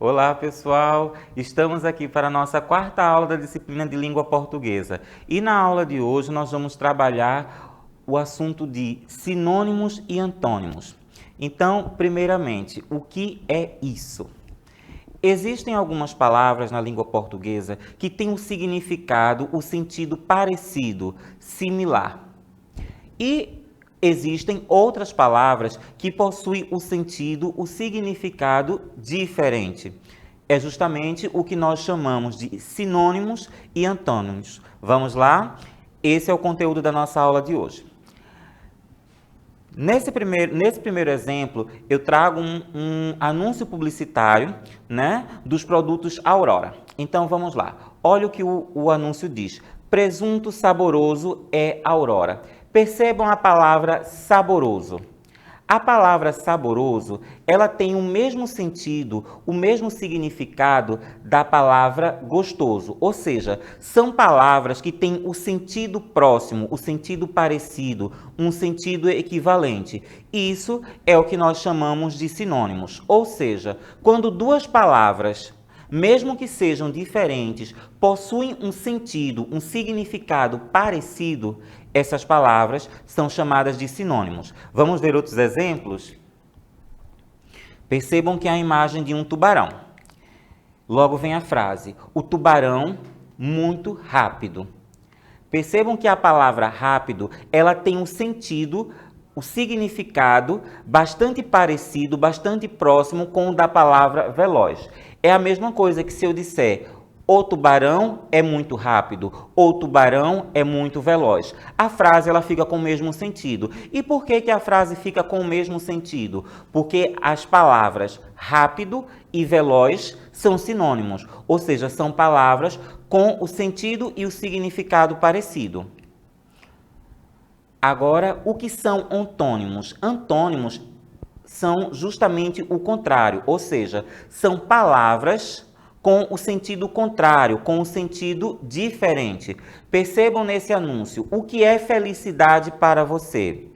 Olá, pessoal! Estamos aqui para a nossa quarta aula da disciplina de língua portuguesa. E na aula de hoje nós vamos trabalhar o assunto de sinônimos e antônimos. Então, primeiramente, o que é isso? Existem algumas palavras na língua portuguesa que têm um significado, o sentido parecido, similar. E existem outras palavras que possuem o sentido, o significado diferente. É justamente o que nós chamamos de sinônimos e antônimos. Vamos lá? Esse é o conteúdo da nossa aula de hoje. Nesse primeiro exemplo, eu trago um anúncio publicitário, né, dos produtos Aurora. Então, vamos lá. Olha o que o anúncio diz. Presunto saboroso é Aurora. Percebam a palavra saboroso. A palavra saboroso, ela tem o mesmo sentido, o mesmo significado da palavra gostoso. Ou seja, são palavras que têm o sentido próximo, o sentido parecido, um sentido equivalente. Isso é o que nós chamamos de sinônimos. Ou seja, quando duas palavras, mesmo que sejam diferentes, possuem um sentido, um significado parecido, essas palavras são chamadas de sinônimos. Vamos ver outros exemplos? Percebam que há a imagem de um tubarão. Logo vem a frase, o tubarão muito rápido. Percebam que a palavra rápido, ela tem um sentido, o significado bastante parecido, bastante próximo com o da palavra veloz. É a mesma coisa que se eu disser o tubarão é muito rápido, o tubarão é muito veloz. A frase ela fica com o mesmo sentido. E por que a frase fica com o mesmo sentido? Porque as palavras rápido e veloz são sinônimos, ou seja, são palavras com o sentido e o significado parecido. Agora, o que são antônimos? Antônimos são justamente o contrário, ou seja, são palavras com o sentido contrário, com o sentido diferente. Percebam nesse anúncio, o que é felicidade para você?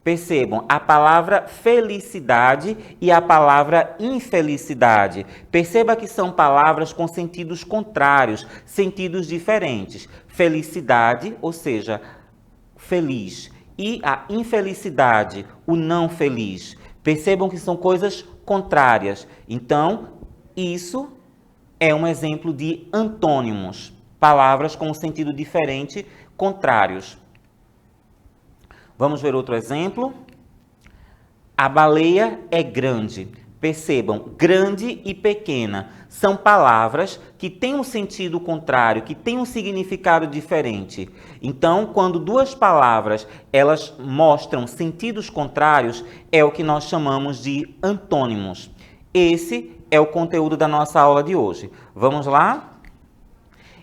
Percebam a palavra felicidade e a palavra infelicidade. Perceba que são palavras com sentidos contrários, sentidos diferentes. Felicidade, ou seja, feliz, e a infelicidade, o não feliz. Percebam que são coisas contrárias. Então, isso é um exemplo de antônimos, palavras com um sentido diferente, contrários. Vamos ver outro exemplo. A baleia é grande. Percebam, grande e pequena são palavras que têm um sentido contrário, que têm um significado diferente. Então, quando duas palavras elas mostram sentidos contrários, é o que nós chamamos de antônimos. Esse é o conteúdo da nossa aula de hoje. Vamos lá?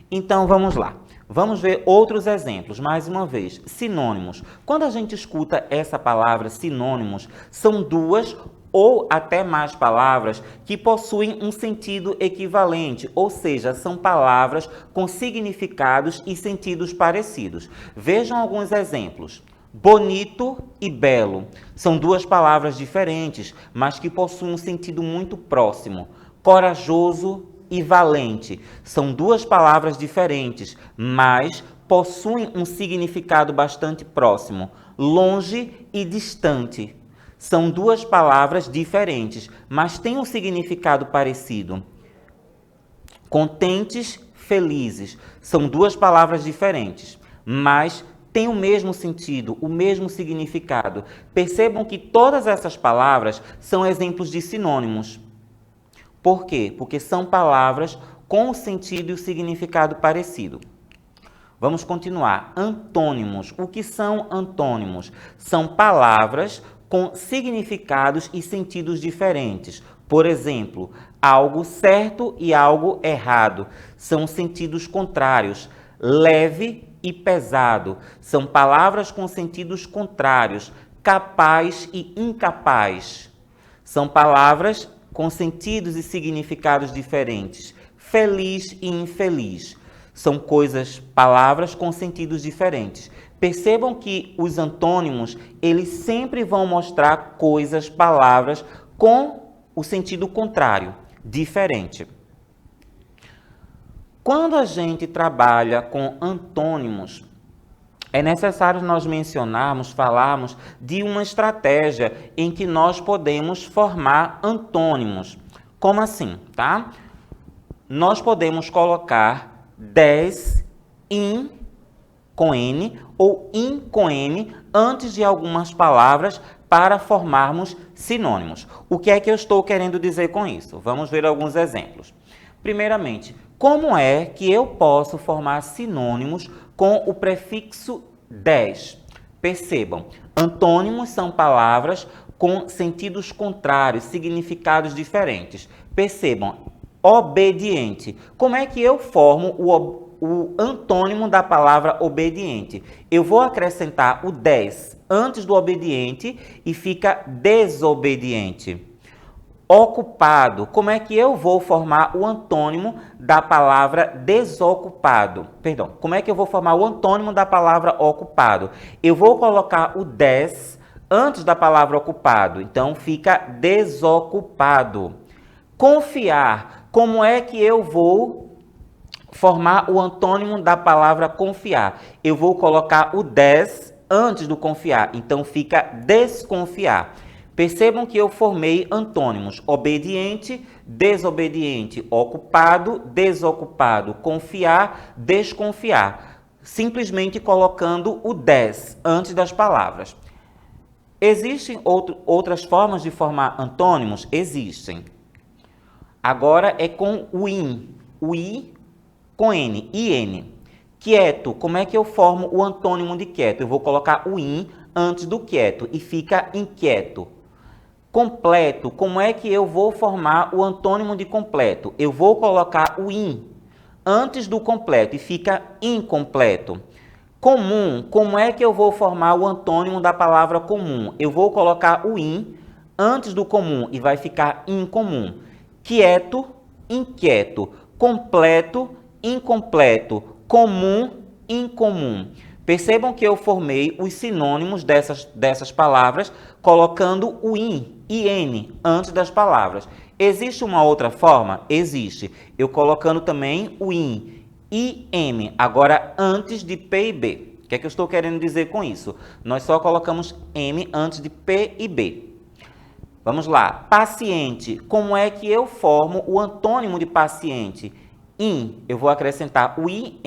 Então, vamos lá. Vamos ver outros exemplos. Mais uma vez, sinônimos. Quando a gente escuta essa palavra sinônimos, são duas ou até mais palavras que possuem um sentido equivalente, ou seja, são palavras com significados e sentidos parecidos. Vejam alguns exemplos. Bonito e belo são duas palavras diferentes, mas que possuem um sentido muito próximo. Corajoso e valente são duas palavras diferentes, mas possuem um significado bastante próximo. Longe e distante são duas palavras diferentes, mas têm um significado parecido. Contentes, felizes são duas palavras diferentes, mas tem o mesmo sentido, o mesmo significado. Percebam que todas essas palavras são exemplos de sinônimos. Por quê? Porque são palavras com o sentido e o significado parecido. Vamos continuar. Antônimos. O que são antônimos? São palavras com significados e sentidos diferentes. Por exemplo, algo certo e algo errado. São sentidos contrários. Leve e pesado são palavras com sentidos contrários. Capaz e incapaz são palavras com sentidos e significados diferentes. Feliz e infeliz são palavras com sentidos diferentes. Percebam que os antônimos, eles sempre vão mostrar coisas, palavras com o sentido contrário, diferente. Quando a gente trabalha com antônimos, é necessário nós falarmos de uma estratégia em que nós podemos formar antônimos. Como assim, tá? Nós podemos colocar des, in com N ou in com N antes de algumas palavras para formarmos sinônimos. O que é que eu estou querendo dizer com isso? Vamos ver alguns exemplos. Primeiramente, como é que eu posso formar sinônimos com o prefixo des? Percebam, antônimos são palavras com sentidos contrários, significados diferentes. Percebam, obediente. Como é que eu formo o antônimo da palavra obediente? Eu vou acrescentar o des antes do obediente e fica desobediente. Ocupado. Como é que eu vou formar o antônimo da palavra desocupado? Perdão, como é que eu vou formar o antônimo da palavra ocupado? Eu vou colocar o des antes da palavra ocupado, então fica desocupado. Confiar. Como é que eu vou formar o antônimo da palavra confiar? Eu vou colocar o des antes do confiar, então fica desconfiar. Percebam que eu formei antônimos: obediente, desobediente, ocupado, desocupado, confiar, desconfiar, simplesmente colocando o des antes das palavras. Existem outras formas de formar antônimos? Existem. Agora é com o in, o i com n, in. Quieto, como é que eu formo o antônimo de quieto? Eu vou colocar o in antes do quieto e fica inquieto. Completo, como é que eu vou formar o antônimo de completo? Eu vou colocar o in antes do completo e fica incompleto. Comum, como é que eu vou formar o antônimo da palavra comum? Eu vou colocar o in antes do comum e vai ficar incomum. Quieto, inquieto. Completo, incompleto. Comum, incomum. Percebam que eu formei os sinônimos dessas palavras colocando o in, antes das palavras. Existe uma outra forma? Existe. Eu colocando também o im, agora antes de P e B. O que é que eu estou querendo dizer com isso? Nós só colocamos M antes de P e B. Vamos lá. Paciente. Como é que eu formo o antônimo de paciente? In. Eu vou acrescentar o im,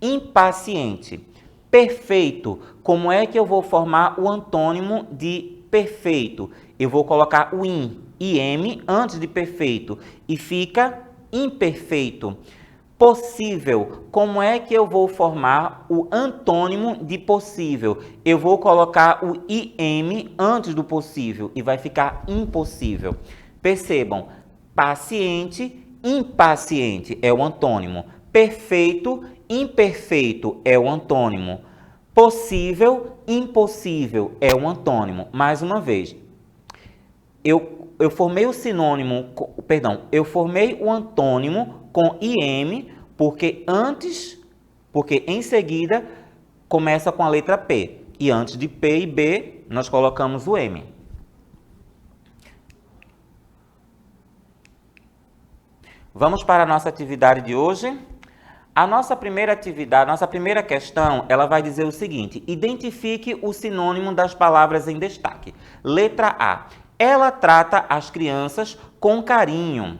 impaciente. Perfeito. Como é que eu vou formar o antônimo de perfeito? Eu vou colocar o im antes de perfeito e fica imperfeito. Possível. Como é que eu vou formar o antônimo de possível? Eu vou colocar o im antes do possível e vai ficar impossível. Percebam, paciente, impaciente é o antônimo. Perfeito, imperfeito é o antônimo. Possível, impossível é o antônimo. Mais uma vez, eu formei o sinônimo, eu formei o antônimo com im, porque em seguida começa com a letra P. E antes de P e B, nós colocamos o M. Vamos para a nossa atividade de hoje. A nossa primeira atividade, nossa primeira questão, ela vai dizer o seguinte: identifique o sinônimo das palavras em destaque. Letra A. Ela trata as crianças com carinho.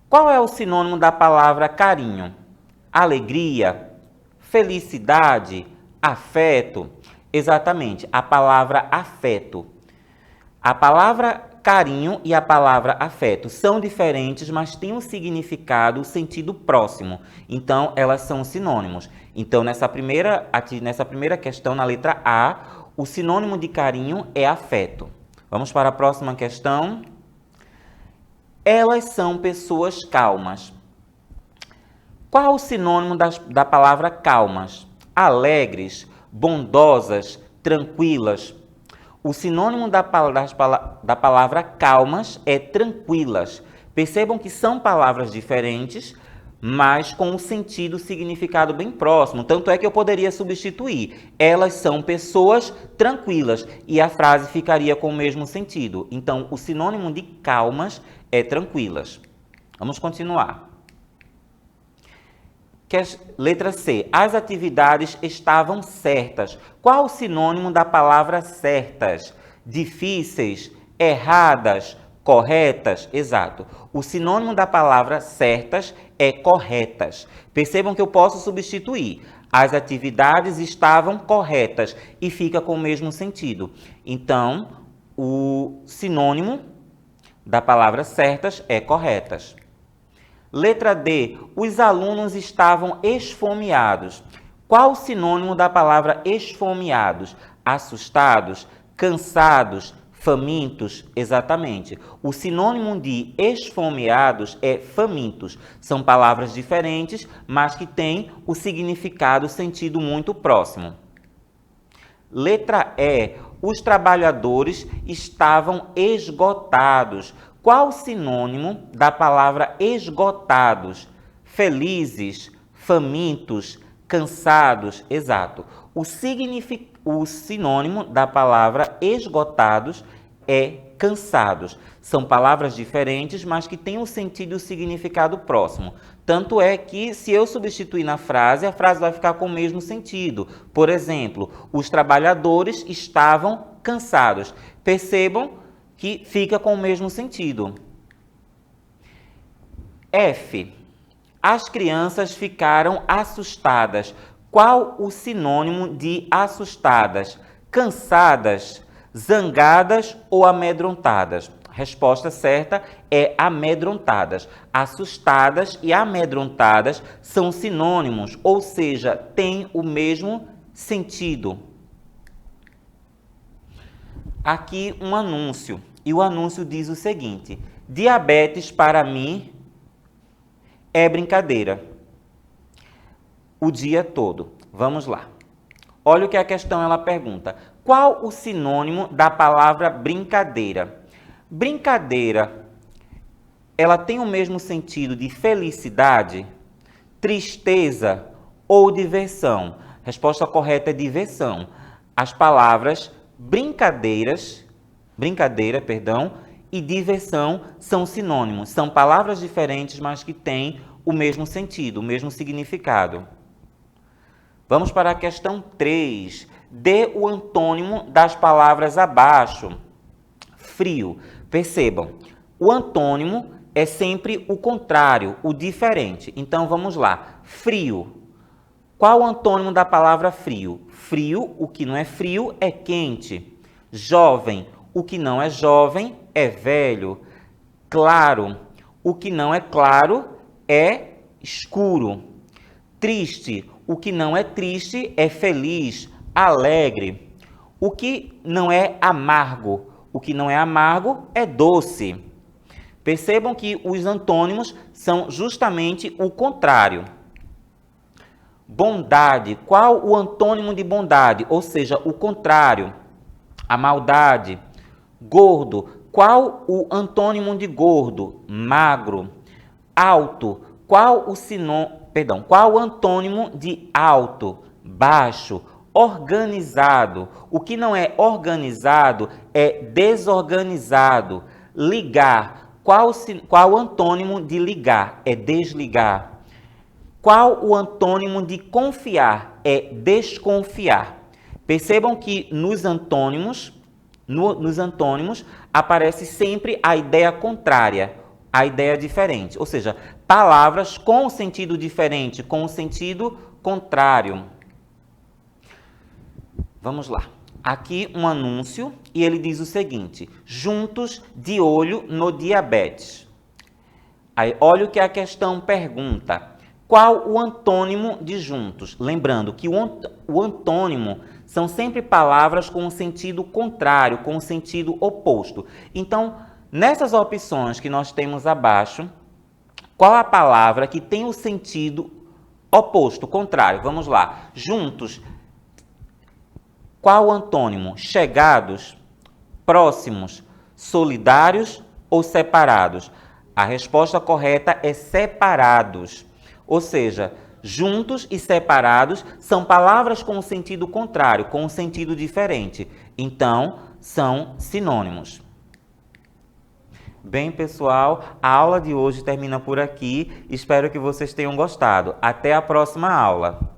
Qual é o sinônimo da palavra carinho? Alegria, felicidade, afeto. Exatamente, a palavra afeto. A palavra carinho e a palavra afeto são diferentes, mas têm um significado, um sentido próximo. Então, elas são sinônimos. Então, nessa primeira questão, na letra A, o sinônimo de carinho é afeto. Vamos para a próxima questão. Elas são pessoas calmas. Qual o sinônimo da palavra calmas? Alegres, bondosas, tranquilas. O sinônimo da palavra calmas é tranquilas. Percebam que são palavras diferentes, mas com um sentido, significado bem próximo. Tanto é que eu poderia substituir. Elas são pessoas tranquilas e a frase ficaria com o mesmo sentido. Então, o sinônimo de calmas é tranquilas. Vamos continuar. Letra C. As atividades estavam certas. Qual o sinônimo da palavra certas? Difíceis, erradas, corretas? Exato. O sinônimo da palavra certas é corretas. Percebam que eu posso substituir. As atividades estavam corretas e fica com o mesmo sentido. Então, o sinônimo da palavra certas é corretas. Letra D. Os alunos estavam esfomeados. Qual o sinônimo da palavra esfomeados? Assustados, cansados, famintos? Exatamente. O sinônimo de esfomeados é famintos. São palavras diferentes, mas que têm o significado, o sentido muito próximo. Letra E. Os trabalhadores estavam esgotados. Qual o sinônimo da palavra esgotados? Felizes, famintos, cansados? Exato. O sinônimo da palavra esgotados é cansados. São palavras diferentes, mas que têm um sentido e um significado próximo. Tanto é que, se eu substituir na frase, a frase vai ficar com o mesmo sentido. Por exemplo, os trabalhadores estavam cansados. Percebam que fica com o mesmo sentido. F. As crianças ficaram assustadas. Qual o sinônimo de assustadas? Cansadas, zangadas ou amedrontadas? A resposta certa é amedrontadas. Assustadas e amedrontadas são sinônimos, ou seja, têm o mesmo sentido. Aqui um anúncio, e o anúncio diz o seguinte: diabetes para mim é brincadeira o dia todo. Vamos lá. Olha o que a questão ela pergunta. Qual o sinônimo da palavra brincadeira? Brincadeira, ela tem o mesmo sentido de felicidade, tristeza ou diversão? Resposta correta é diversão. As palavras brincadeira, e diversão são sinônimos. São palavras diferentes, mas que têm o mesmo sentido, o mesmo significado. Vamos para a questão 3. Dê o antônimo das palavras abaixo. Frio. Percebam, o antônimo é sempre o contrário, o diferente. Então, vamos lá. Frio. Qual o antônimo da palavra frio? Frio, o que não é frio, é quente. Jovem, o que não é jovem, é velho. Claro, o que não é claro, é escuro. Triste, o que não é triste, é feliz, alegre. O que não é amargo, o que não é amargo, é doce. Percebam que os antônimos são justamente o contrário. Bondade, qual o antônimo de bondade? Ou seja, o contrário, a maldade. Gordo, qual o antônimo de gordo? Magro. Alto, qual o antônimo de alto? Baixo. Organizado, o que não é organizado é desorganizado. Ligar, qual o antônimo de ligar? É desligar. Qual o antônimo de confiar? É desconfiar. Percebam que nos antônimos aparece sempre a ideia contrária, a ideia diferente. Ou seja, palavras com sentido diferente, com sentido contrário. Vamos lá. Aqui um anúncio e ele diz o seguinte: juntos de olho no diabetes. Aí, olha o que a questão pergunta. Qual o antônimo de juntos? Lembrando que o antônimo são sempre palavras com um sentido contrário, com um sentido oposto. Então, nessas opções que nós temos abaixo, qual a palavra que tem o sentido oposto, contrário? Vamos lá. Juntos. Qual o antônimo? Chegados, próximos, solidários ou separados? A resposta correta é separados. Ou seja, juntos e separados são palavras com um sentido contrário, com um sentido diferente. Então, são sinônimos. Bem, pessoal, a aula de hoje termina por aqui. Espero que vocês tenham gostado. Até a próxima aula.